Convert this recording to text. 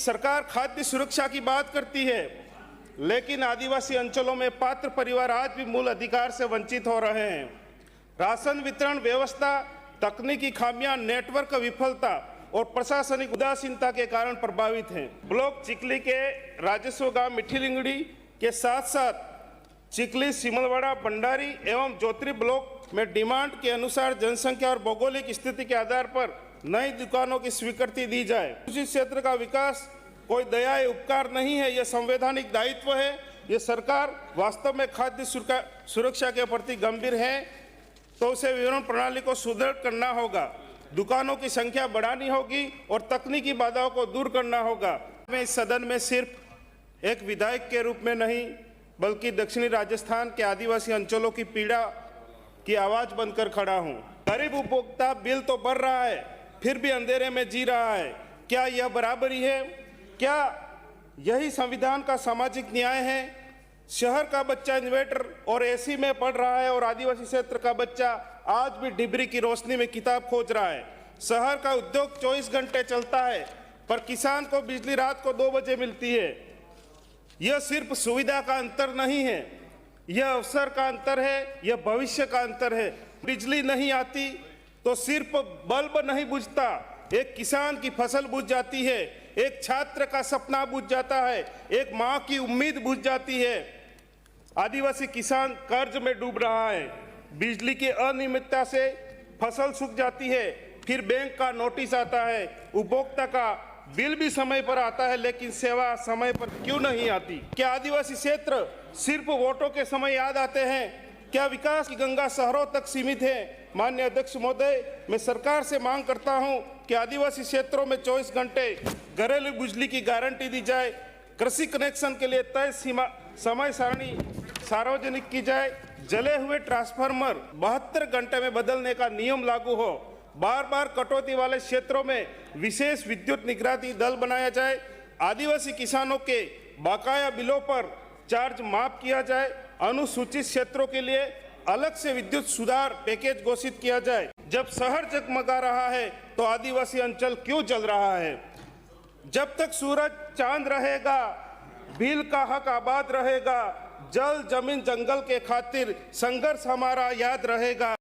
सरकार खाद्य सुरक्षा की बात करती है, लेकिन आदिवासी अंचलों में पात्र परिवार आज भी मूल अधिकार से वंचित हो रहे हैं। राशन वितरण व्यवस्था, तकनीकी खामियां, नेटवर्क विफलता और प्रशासनिक उदासीनता के कारण प्रभावित हैं। ब्लॉक चिखली के राजस्व गांव मिठी लिंगड़ी के साथ साथ चिखली, सिमलवाड़ा, भंडारी एवं जोत्री ब्लॉक में डिमांड के अनुसार जनसंख्या और भौगोलिक स्थिति के आधार पर नई दुकानों की स्वीकृति दी जाए। उसी क्षेत्र का विकास कोई दया या उपकार नहीं है, यह संवैधानिक दायित्व है। ये सरकार वास्तव में खाद्य सुरक्षा के प्रति गंभीर है तो उसे वितरण प्रणाली को सुदृढ़ करना होगा, दुकानों की संख्या बढ़ानी होगी और तकनीकी बाधाओं को दूर करना होगा। मैं इस सदन में सिर्फ एक विधायक के रूप में नहीं बल्कि दक्षिणी राजस्थान के आदिवासी अंचलों की पीड़ा की आवाज बनकर खड़ा हूँ। गरीब उपभोक्ता बिल तो बढ़ रहा है, फिर भी अंधेरे में जी रहा है। क्या यह बराबरी है? क्या यही संविधान का सामाजिक न्याय है? शहर का बच्चा इन्वर्टर और एसी में पढ़ रहा है और आदिवासी क्षेत्र का बच्चा आज भी डिबरी की रोशनी में किताब खोज रहा है। शहर का उद्योग 24 घंटे चलता है, पर किसान को बिजली रात को 2 बजे मिलती है। यह सिर्फ सुविधा का अंतर नहीं है, यह अवसर का अंतर है, यह भविष्य का अंतर है। बिजली नहीं आती तो सिर्फ बल्ब नहीं बुझता, एक किसान की फसल बुझ जाती है, एक छात्र का सपना बुझ जाता है, एक माँ की उम्मीद बुझ जाती है। आदिवासी किसान कर्ज में डूब रहा है, बिजली की अनियमितता से फसल सूख जाती है, फिर बैंक का नोटिस आता है, उपभोक्ता का बिल भी समय पर आता है, लेकिन सेवा समय पर क्यों नहीं आती? क्या आदिवासी क्षेत्र सिर्फ वोटों के समय याद आते हैं? क्या विकास की गंगा शहरों तक सीमित है? माननीय अध्यक्ष महोदय, मैं सरकार से मांग करता हूं कि आदिवासी क्षेत्रों में 24 घंटे घरेलू बिजली की गारंटी दी जाए, कृषि कनेक्शन के लिए तय समय सारणी सार्वजनिक की जाए, जले हुए ट्रांसफार्मर 72 घंटे में बदलने का नियम लागू हो, बार बार कटौती वाले क्षेत्रों में विशेष विद्युत निगरानी दल बनाया जाए, आदिवासी किसानों के बकाया बिलों पर चार्ज माफ किया जाए, अनुसूचित क्षेत्रों के लिए अलग से विद्युत सुधार पैकेज घोषित किया जाए। जब शहर जगमगा रहा है तो आदिवासी अंचल क्यों जल रहा है? जब तक सूरज चांद रहेगा, भील का हक आबाद रहेगा, जल जमीन जंगल के खातिर संघर्ष हमारा याद रहेगा।